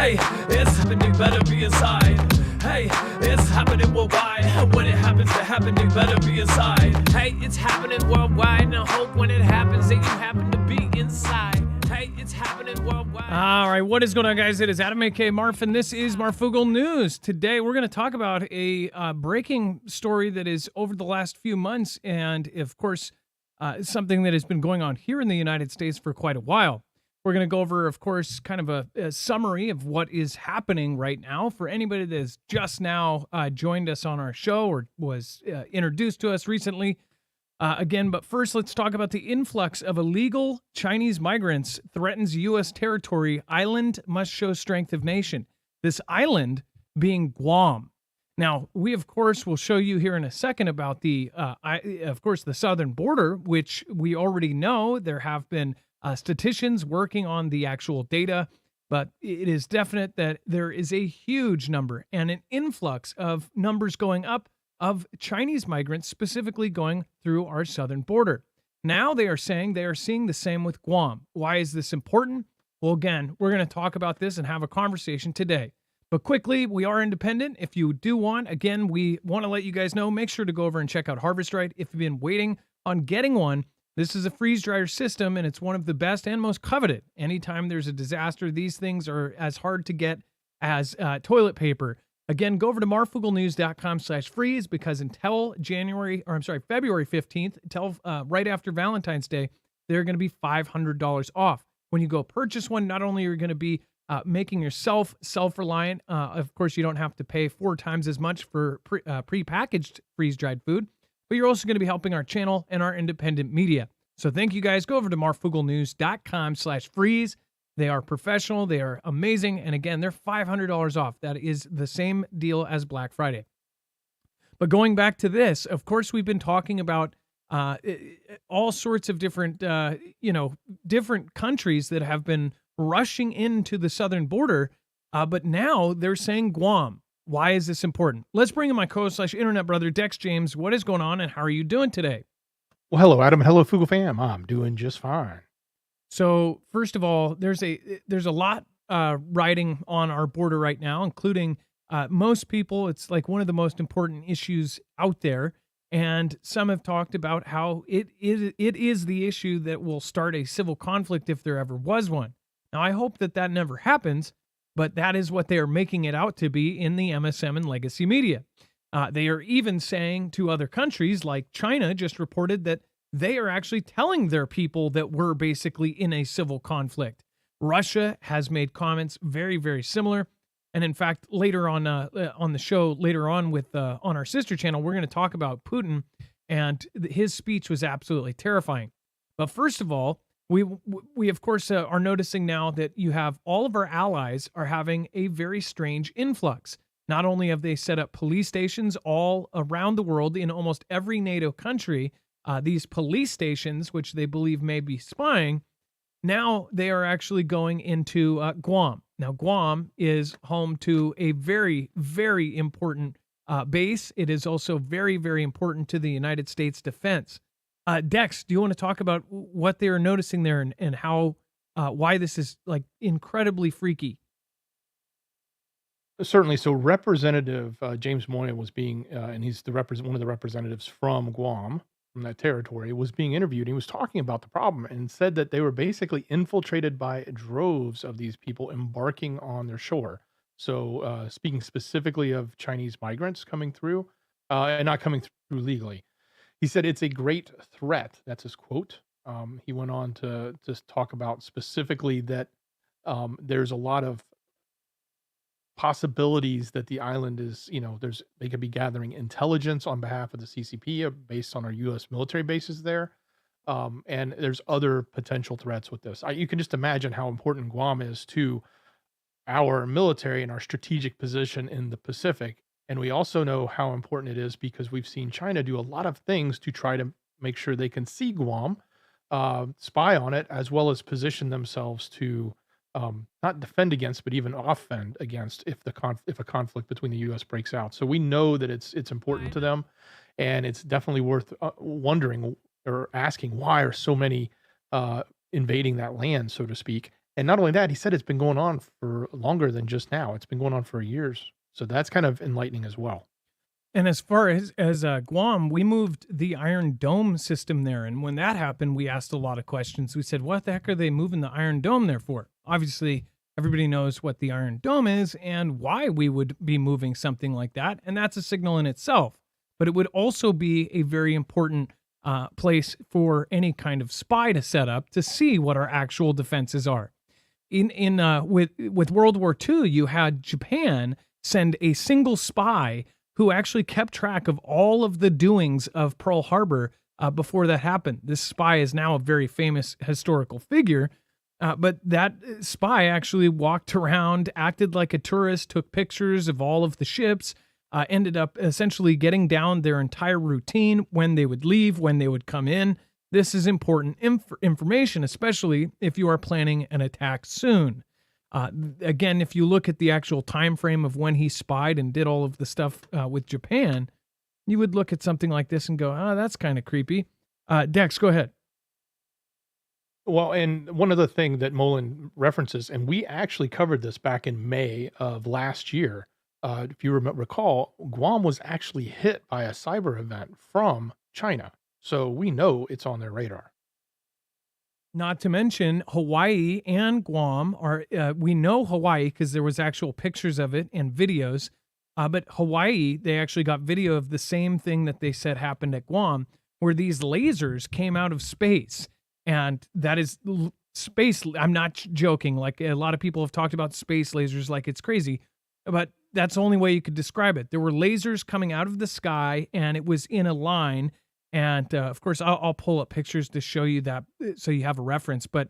Hey, it's happening, better be inside. Hey, it's happening worldwide. When it happens to happen, you better be inside. Hey, it's happening worldwide, and I hope when it happens that you happen to be inside. Hey, it's happening worldwide. All right, what is going on, guys? It is Adam, a.k.a. Marf, and this is Marfoogle News. Today, we're going to talk about a breaking story that is over the last few months, and of course, something that has been going on here in the United States for quite a while. We're going to go over, of course, kind of a summary of what is happening right now for anybody that has just now joined us on our show or was introduced to us recently. Again, but first, let's talk about the influx of illegal Chinese migrants threatens U.S. territory. Island must show strength of nation. This island being Guam. Now, we, of course, will show you here in a second about the southern border, which we already know there have been statisticians working on the actual data, but it is definite that there is a huge number and an influx of numbers going up of Chinese migrants specifically going through our southern border. Now they are saying they are seeing the same with Guam. Why is this important? Well, again, we're going to talk about this and have a conversation today. But quickly, we are independent. If you do want, again, we want to let you guys know, make sure to go over and check out Harvest Right. If you've been waiting on getting one, this is a freeze dryer system, and it's one of the best and most coveted. Anytime there's a disaster, these things are as hard to get as toilet paper. Again, go over to marfooglenews.com/freeze because until February 15th, until right after Valentine's Day, they're going to be $500 off. When you go purchase one, not only are you going to be making yourself self-reliant, of course, you don't have to pay 4 times as much for pre-packaged freeze-dried food, but you're also going to be helping our channel and our independent media. So thank you guys. Go over to marfooglenews.com/freeze. They are professional. They are amazing. And again, they're $500 off. That is the same deal as Black Friday. But going back to this, of course, we've been talking about all sorts of different, different countries that have been rushing into the southern border. But now they're saying Guam. Why is this important? Let's bring in my co-host/internet brother, Dex James. What is going on and how are you doing today? Well, hello, Adam. Hello, Foogle fam. I'm doing just fine. So first of all, there's a lot riding on our border right now, including most people. It's like one of the most important issues out there. And some have talked about how it is the issue that will start a civil conflict if there ever was one. Now, I hope that never happens, but that is what they are making it out to be in the MSM and legacy media. They are even saying to other countries, like China just reported that they are actually telling their people that we're basically in a civil conflict. Russia has made comments very, very similar. And in fact, later on the show, later on with on our sister channel, we're going to talk about Putin, and his speech was absolutely terrifying. But first of all, we of course are noticing now that you have all of our allies are having a very strange influx. Not only have they set up police stations all around the world in almost every NATO country, these police stations, which they believe may be spying, now they are actually going into Guam. Now, Guam is home to a very, very important base. It is also very, very important to the United States defense. Dex, do you want to talk about what they're noticing there and how, why this is like incredibly freaky? Certainly. So, Representative James Moya was being, and he's one of the representatives from Guam, from that territory, was being interviewed. He was talking about the problem and said that they were basically infiltrated by droves of these people embarking on their shore. So, speaking specifically of Chinese migrants coming through and not coming through legally, he said it's a great threat. That's his quote. He went on to just talk about specifically that there's a lot of possibilities that the island is, they could be gathering intelligence on behalf of the CCP based on our U.S. military bases there. And there's other potential threats with this. You can just imagine how important Guam is to our military and our strategic position in the Pacific. And we also know how important it is because we've seen China do a lot of things to try to make sure they can see Guam, spy on it, as well as position themselves to not defend against, but even offend against if a conflict between the U.S. breaks out. So we know that it's important to them, and it's definitely worth wondering or asking why are so many invading that land, so to speak. And not only that, he said it's been going on for longer than just now. It's been going on for years. So that's kind of enlightening as well. And as far as Guam, we moved the Iron Dome system there, and when that happened, we asked a lot of questions. We said, "What the heck are they moving the Iron Dome there for?" Obviously, everybody knows what the Iron Dome is and why we would be moving something like that, and that's a signal in itself. But it would also be a very important place for any kind of spy to set up to see what our actual defenses are. With World War II, you had Japan send a single spy who actually kept track of all of the doings of Pearl Harbor before that happened. This spy is now a very famous historical figure, but that spy actually walked around, acted like a tourist, took pictures of all of the ships, ended up essentially getting down their entire routine, when they would leave, when they would come in. This is important information, especially if you are planning an attack soon. Again, if you look at the actual time frame of when he spied and did all of the stuff with Japan, you would look at something like this and go, "Oh, that's kind of creepy." Dex, go ahead. Well, and one other thing that Mullen references, and we actually covered this back in May of last year. If you recall, Guam was actually hit by a cyber event from China. So we know it's on their radar. Not to mention Hawaii and Guam are, we know Hawaii because there was actual pictures of it and videos. But Hawaii, they actually got video of the same thing that they said happened at Guam, where these lasers came out of space. And that is space. I'm not joking. Like, a lot of people have talked about space lasers like it's crazy, but that's the only way you could describe it. There were lasers coming out of the sky, and it was in a line. And of course, I'll pull up pictures to show you that so you have a reference. But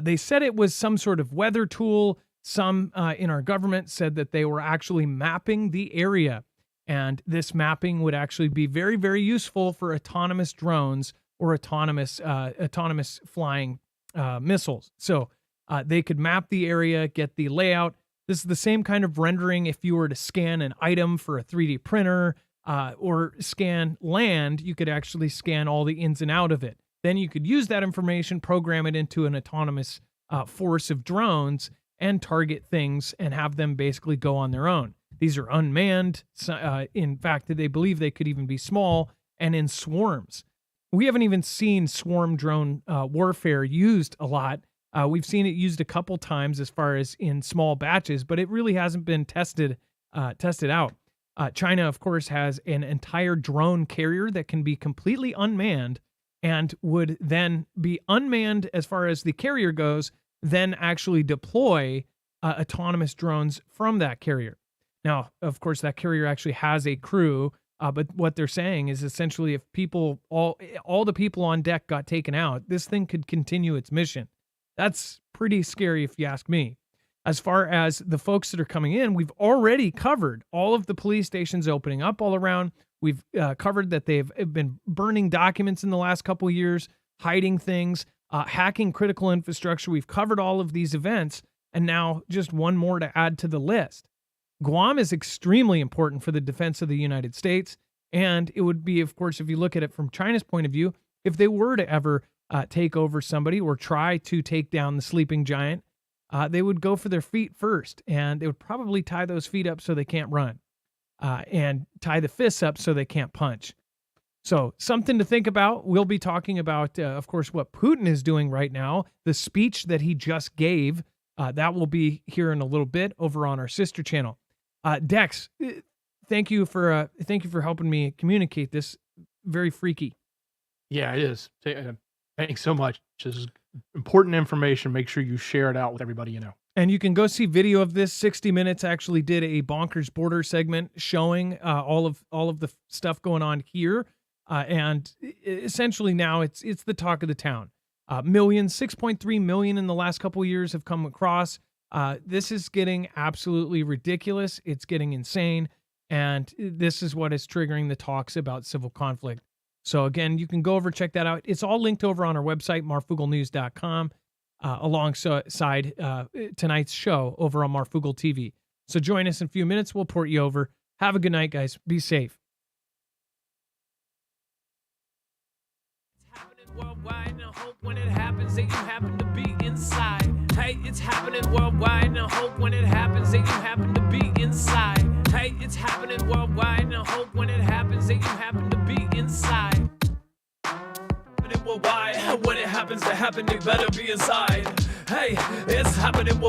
they said it was some sort of weather tool. Some in our government said that they were actually mapping the area. And this mapping would actually be very, very useful for autonomous drones or autonomous flying missiles. So they could map the area, get the layout. This is the same kind of rendering if you were to scan an item for a 3D printer, or scan land. You could actually scan all the ins and out of it. Then you could use that information, program it into an autonomous force of drones, and target things and have them basically go on their own. These are unmanned. In fact, they believe they could even be small and in swarms. We haven't even seen swarm drone warfare used a lot. We've seen it used a couple times as far as in small batches, but it really hasn't been tested out. China, of course, has an entire drone carrier that can be completely unmanned and would then be unmanned as far as the carrier goes, then actually deploy autonomous drones from that carrier. Now, of course, that carrier actually has a crew, but what they're saying is essentially if all the people on deck got taken out, this thing could continue its mission. That's pretty scary if you ask me. As far as the folks that are coming in, we've already covered all of the police stations opening up all around. We've covered that they've been burning documents in the last couple of years, hiding things, hacking critical infrastructure. We've covered all of these events, and now just one more to add to the list. Guam is extremely important for the defense of the United States, and it would be, of course, if you look at it from China's point of view, if they were to ever take over somebody or try to take down the sleeping giant, they would go for their feet first, and they would probably tie those feet up so they can't run, and tie the fists up so they can't punch. So something to think about. We'll be talking about, of course, what Putin is doing right now, the speech that he just gave. That will be here in a little bit over on our sister channel. Dex, thank you for helping me communicate this. Very freaky. Yeah, it is. Thanks so much. This is important information. Make sure you share it out with everybody you know. And you can go see video of this. 60 Minutes actually did a Bonkers Border segment showing all of the stuff going on here. And essentially now it's the talk of the town. 6.3 million in the last couple of years have come across. This is getting absolutely ridiculous. It's getting insane. And this is what is triggering the talks about civil conflict. So again, you can go over, check that out. It's all linked over on our website, marfooglenews.com, alongside tonight's show over on Marfoogle TV. So join us in a few minutes. We'll port you over. Have a good night, guys. Be safe. It's happening worldwide, and I hope when it happens that you happen to be inside. Hey, it's happening worldwide, and I hope when it happens that you happen to be inside. Hey, it's happening worldwide, and I hope when it happens that you happen to be inside. Happening worldwide, when it happens to happen, you better be inside. Hey, it's happening worldwide.